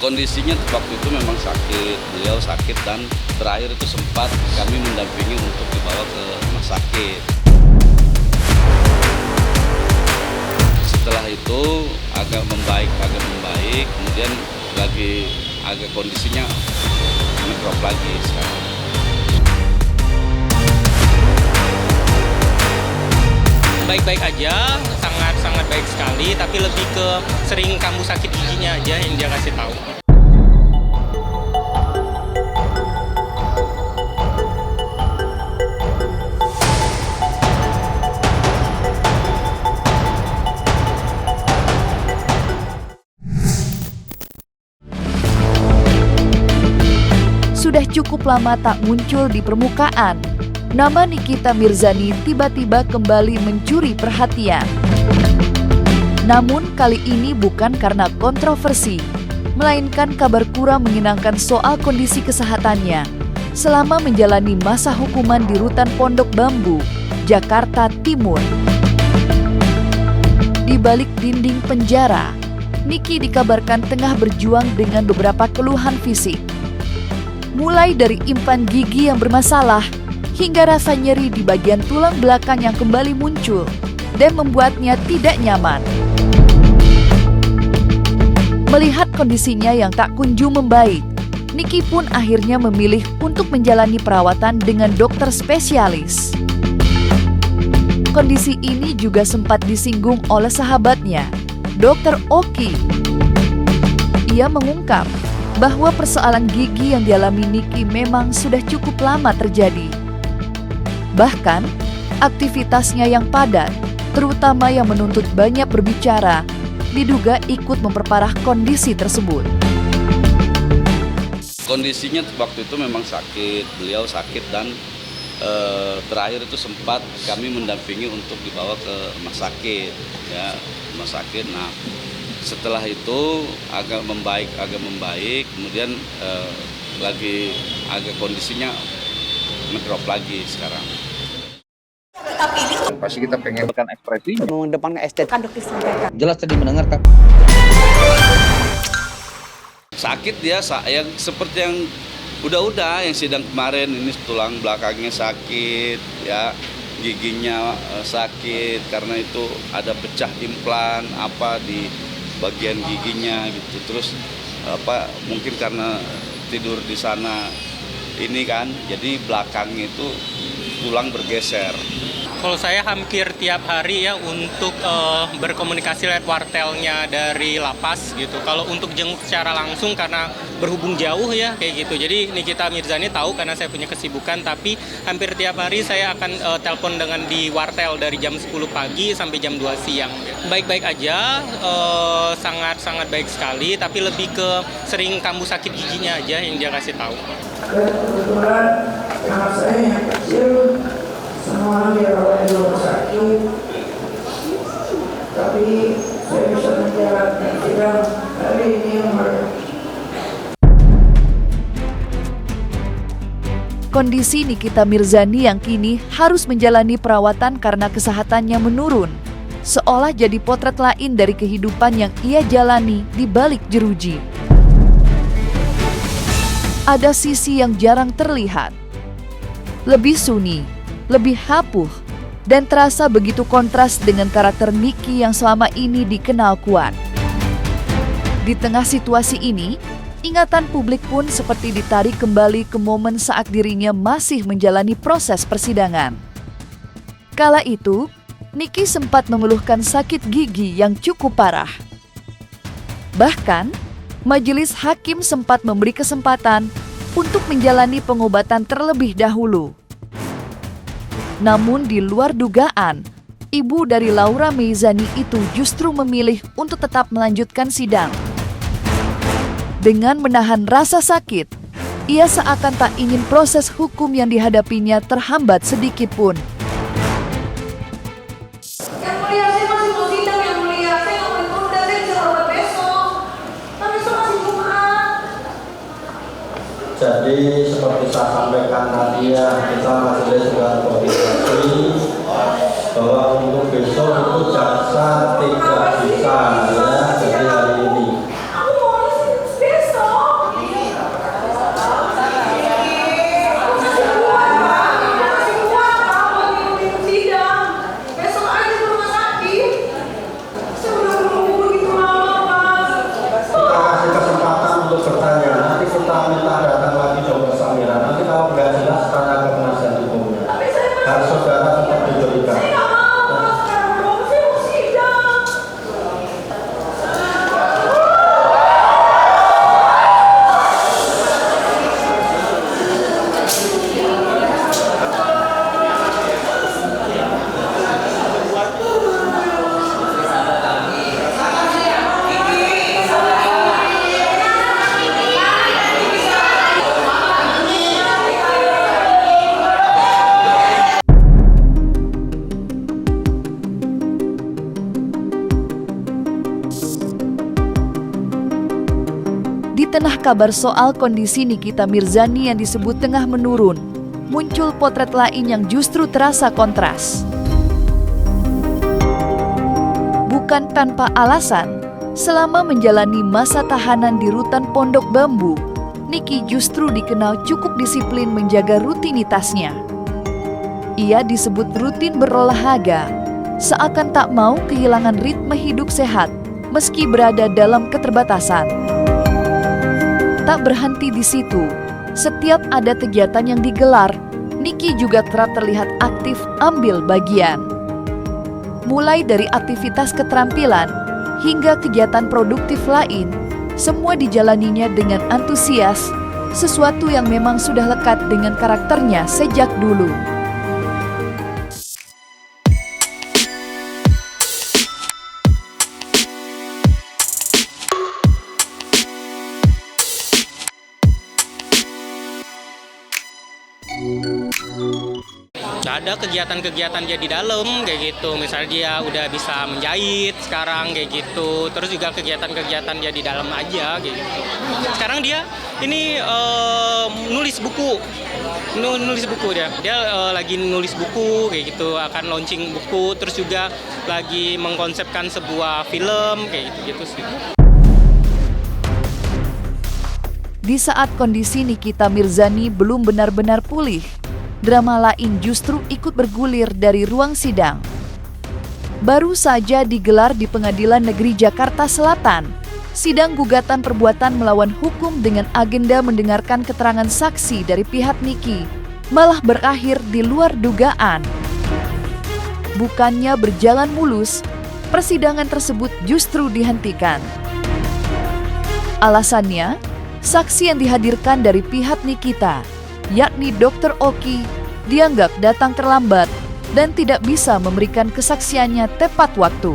Kondisinya waktu itu memang sakit, beliau sakit dan terakhir itu sempat kami mendampingi untuk dibawa ke rumah sakit. Setelah itu agak membaik, kemudian lagi agak kondisinya ngedrop lagi sekarang. Baik-baik aja, sangat baik sekali, tapi lebih ke sering kambuh sakit giginya aja yang dia kasih tahu. Sudah cukup lama tak muncul di permukaan, nama Nikita Mirzani tiba-tiba kembali mencuri perhatian. Namun kali ini bukan karena kontroversi, melainkan kabar kurang menyenangkan soal kondisi kesehatannya selama menjalani masa hukuman di Rutan Pondok Bambu, Jakarta Timur. Di balik dinding penjara, Niki dikabarkan tengah berjuang dengan beberapa keluhan fisik. Mulai dari impan gigi yang bermasalah, hingga rasa nyeri di bagian tulang belakang yang kembali muncul dan membuatnya tidak nyaman. Melihat kondisinya yang tak kunjung membaik, Niki pun akhirnya memilih untuk menjalani perawatan dengan dokter spesialis. Kondisi ini juga sempat disinggung oleh sahabatnya, Dr. Oki. Ia mengungkap bahwa persoalan gigi yang dialami Niki memang sudah cukup lama terjadi. Bahkan, aktivitasnya yang padat, terutama yang menuntut banyak berbicara, diduga ikut memperparah kondisi tersebut. Kondisinya waktu itu memang sakit, beliau sakit dan terakhir itu sempat kami mendampingi untuk dibawa ke rumah sakit, ya, rumah sakit. Nah, setelah itu agak membaik, kemudian lagi agak kondisinya ngedrop lagi sekarang. Pasti kita pengen tekan ekspresi, mengedepankan estetika. jelas tadi mendengarkan. Sakit dia, yang seperti yang udah yang sidang kemarin ini tulang belakangnya sakit, ya, giginya sakit karena itu ada pecah implan di bagian giginya gitu. Terus mungkin karena tidur di sana ini kan, jadi belakangnya itu tulang bergeser. Kalau saya hampir tiap hari ya untuk berkomunikasi lewat wartelnya dari lapas gitu. Kalau untuk jenguk secara langsung karena berhubung jauh ya kayak gitu. Jadi Nikita Mirzani tahu karena saya punya kesibukan, tapi hampir tiap hari saya akan telepon dengan di wartel dari jam 10 pagi sampai jam 2 siang. Baik-baik aja, sangat baik sekali, tapi lebih ke sering kambuh sakit giginya aja yang dia kasih tahu. Kebetulan anak saya yang kecil semua dirawat di rumah sakit, tapi saya bisa menjalankan sidang hari ini. Kondisi Nikita Mirzani yang kini harus menjalani perawatan karena kesehatannya menurun, seolah jadi potret lain dari kehidupan yang ia jalani di balik jeruji. Ada sisi yang jarang terlihat, lebih sunyi, lebih hapuh, dan terasa begitu kontras dengan karakter Niki yang selama ini dikenal kuat. Di tengah situasi ini, ingatan publik pun seperti ditarik kembali ke momen saat dirinya masih menjalani proses persidangan. Kala itu, Niki sempat mengeluhkan sakit gigi yang cukup parah. Bahkan, majelis hakim sempat memberi kesempatan untuk menjalani pengobatan terlebih dahulu. Namun di luar dugaan, ibu dari Laura Meizani itu justru memilih untuk tetap melanjutkan sidang. Dengan menahan rasa sakit, ia seakan tak ingin proses hukum yang dihadapinya terhambat sedikit pun. Yang mulia, saya masih mau sidang, yang mulia. Saya nggak mau ditunda, saya bisa rawat besok. Kan besok masih Jumat. Jadi seperti saya sampaikan tadi ya, kita masih sudah koordinasi bahwa untuk besok itu jaksa tidak bisa ya, jadi hari ini. Aku mau besok. Di tengah kabar soal kondisi Nikita Mirzani yang disebut tengah menurun, muncul potret lain yang justru terasa kontras. Bukan tanpa alasan, selama menjalani masa tahanan di rutan Pondok Bambu, Niki justru dikenal cukup disiplin menjaga rutinitasnya. Ia disebut rutin berolahraga, seakan tak mau kehilangan ritme hidup sehat meski berada dalam keterbatasan. Tak berhenti di situ, setiap ada kegiatan yang digelar, Niki juga kerap terlihat aktif ambil bagian. Mulai dari aktivitas keterampilan hingga kegiatan produktif lain, semua dijalaninya dengan antusias, sesuatu yang memang sudah lekat dengan karakternya sejak dulu. Ada kegiatan-kegiatan dia di dalam kayak gitu, misalnya dia udah bisa menjahit sekarang kayak gitu, terus juga kegiatan-kegiatan dia di dalam aja kayak gitu. Sekarang dia ini nulis buku dia lagi nulis buku kayak gitu, akan launching buku, terus juga lagi mengkonsepkan sebuah film kayak gitu sih. Di saat kondisi Nikita Mirzani belum benar-benar pulih, drama lain justru ikut bergulir dari ruang sidang. Baru saja digelar di Pengadilan Negeri Jakarta Selatan, sidang gugatan perbuatan melawan hukum dengan agenda mendengarkan keterangan saksi dari pihak Niki malah berakhir di luar dugaan. Bukannya berjalan mulus, persidangan tersebut justru dihentikan. Alasannya, saksi yang dihadirkan dari pihak Nikita, yakni Dr. Oki, dianggap datang terlambat dan tidak bisa memberikan kesaksiannya tepat waktu.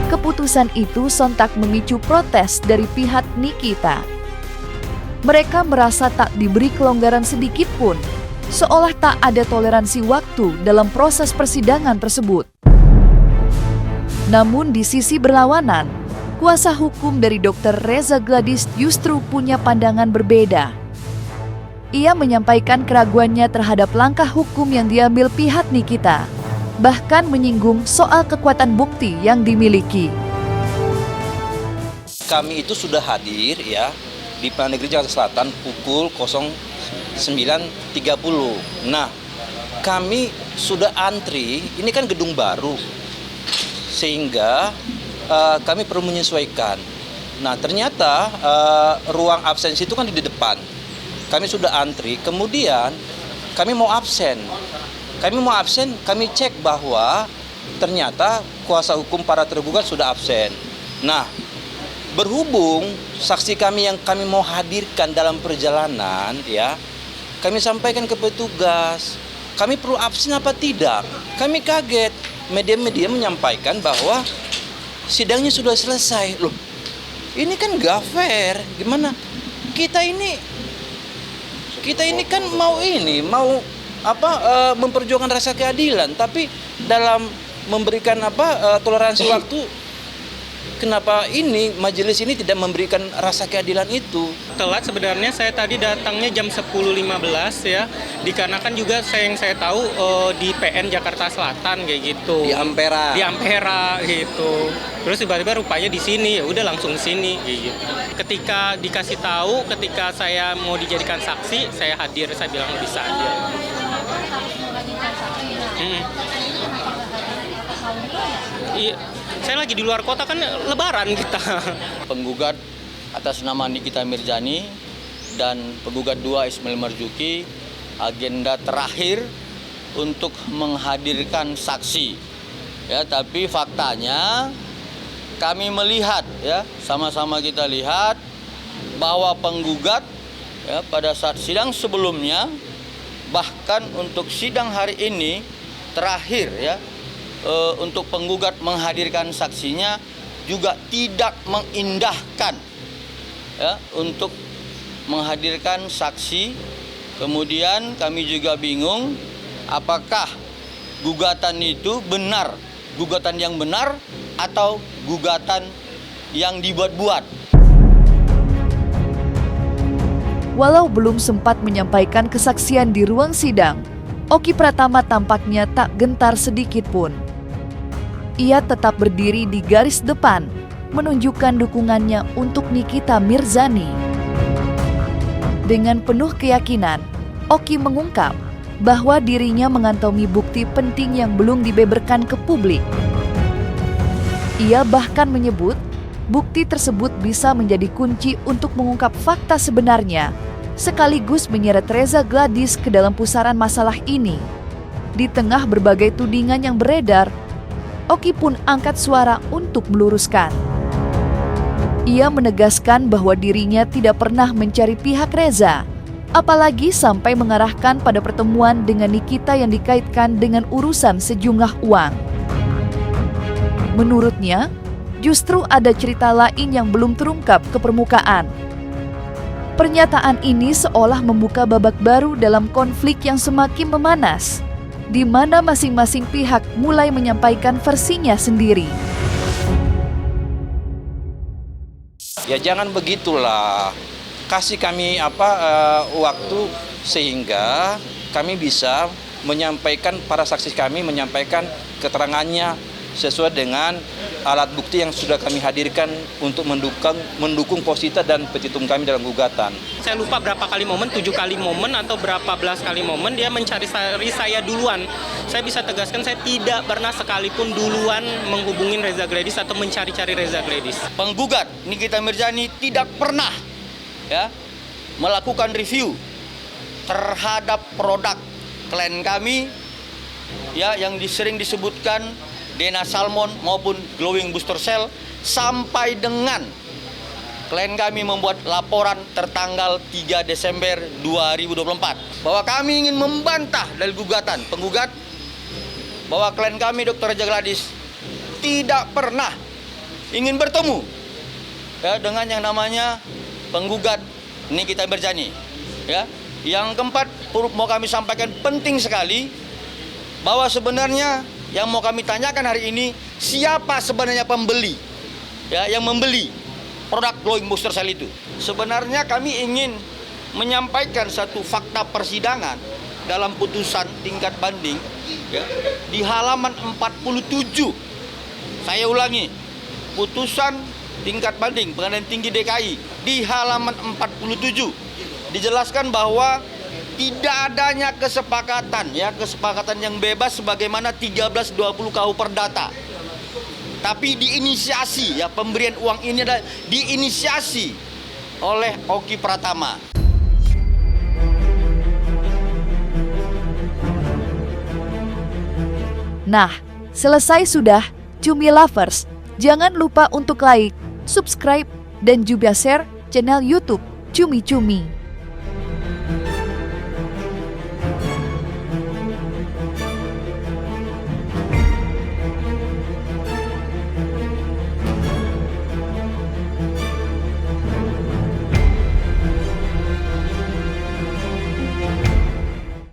Keputusan itu sontak memicu protes dari pihak Nikita. Mereka merasa tak diberi kelonggaran sedikit pun, seolah tak ada toleransi waktu dalam proses persidangan tersebut. Namun di sisi berlawanan, kuasa hukum dari Dr. Reza Gladys justru punya pandangan berbeda. Ia menyampaikan keraguannya terhadap langkah hukum yang diambil pihak Nikita, bahkan menyinggung soal kekuatan bukti yang dimiliki. Kami itu sudah hadir ya di Pengadilan Negeri Jakarta Selatan pukul 09.30. Nah, kami sudah antri, ini kan gedung baru, sehingga kami perlu menyesuaikan. Nah, ternyata ruang absensi itu kan di depan. Kami sudah antri, kemudian kami mau absen. Kami cek bahwa ternyata kuasa hukum para tergugat sudah absen. Nah, berhubung saksi kami yang kami mau hadirkan dalam perjalanan, ya, kami sampaikan ke petugas, kami perlu absen apa tidak? Kami kaget, media-media menyampaikan bahwa sidangnya sudah selesai. Loh, ini kan gak fair. Gimana? Kita ini kan mau memperjuangkan rasa keadilan, tapi dalam memberikan toleransi waktu, kenapa ini majelis ini tidak memberikan rasa keadilan itu? Telat sebenarnya, saya tadi datangnya jam 10.15 ya, dikarenakan juga yang saya tahu di PN Jakarta Selatan kayak gitu. Di Ampera gitu. Terus tiba-tiba rupanya di sini, ya udah langsung sini kayak gitu. Ketika dikasih tahu, ketika saya mau dijadikan saksi, saya hadir, saya bilang bisa aja. Iya, saya lagi di luar kota kan, lebaran kita. Penggugat atas nama Nikita Mirzani dan penggugat 2 Ismail Marzuki, agenda terakhir untuk menghadirkan saksi. Ya, tapi faktanya kami melihat, ya, sama-sama kita lihat bahwa penggugat ya, pada saat sidang sebelumnya, bahkan untuk sidang hari ini terakhir ya, untuk penggugat menghadirkan saksinya juga tidak mengindahkan ya, untuk menghadirkan saksi. Kemudian kami juga bingung apakah gugatan itu benar, gugatan yang benar atau gugatan yang dibuat-buat. Walau belum sempat menyampaikan kesaksian di ruang sidang, Oki Pratama tampaknya tak gentar sedikit pun. Ia tetap berdiri di garis depan, menunjukkan dukungannya untuk Nikita Mirzani. Dengan penuh keyakinan, Oki mengungkap bahwa dirinya mengantongi bukti penting yang belum dibeberkan ke publik. Ia bahkan menyebut bukti tersebut bisa menjadi kunci untuk mengungkap fakta sebenarnya, sekaligus menyeret Reza Gladys ke dalam pusaran masalah ini. Di tengah berbagai tudingan yang beredar, Oki pun angkat suara untuk meluruskan. Ia menegaskan bahwa dirinya tidak pernah mencari pihak Reza, apalagi sampai mengarahkan pada pertemuan dengan Nikita yang dikaitkan dengan urusan sejumlah uang. Menurutnya, justru ada cerita lain yang belum terungkap ke permukaan. Pernyataan ini seolah membuka babak baru dalam konflik yang semakin memanas, di mana masing-masing pihak mulai menyampaikan versinya sendiri. Ya jangan begitulah. Kasih kami waktu sehingga kami bisa menyampaikan, para saksi kami menyampaikan keterangannya sesuai dengan alat bukti yang sudah kami hadirkan untuk mendukung posita dan petitum kami dalam gugatan. Saya lupa berapa kali momen, 7 kali momen atau berapa belas kali momen dia mencari saya duluan. Saya bisa tegaskan saya tidak pernah sekalipun duluan menghubungin Reza Gladys atau mencari-cari Reza Gladys. Penggugat Nikita Mirzani tidak pernah melakukan review terhadap produk klien kami yang sering disebutkan Dena Salmon maupun Glowing Booster Cell, sampai dengan klien kami membuat laporan tertanggal 3 Desember 2024 bahwa kami ingin membantah dari gugatan penggugat bahwa klien kami Dr. Reza Gladys tidak pernah ingin bertemu dengan yang namanya penggugat Nikita Mirzani. Yang keempat, mau kami sampaikan penting sekali bahwa sebenarnya yang mau kami tanyakan hari ini, siapa sebenarnya pembeli yang membeli produk Glowing Booster Cell itu. Sebenarnya kami ingin menyampaikan satu fakta persidangan dalam putusan tingkat banding di halaman 47. Saya ulangi, putusan tingkat banding Pengadilan Tinggi DKI di halaman 47 dijelaskan bahwa tidak adanya kesepakatan yang bebas sebagaimana 1320 KUH Perdata. Tapi diinisiasi pemberian uang ini adalah diinisiasi oleh Oki Pratama. Nah, selesai sudah Cumi Lovers. Jangan lupa untuk like, subscribe, dan juga share channel YouTube Cumi Cumi.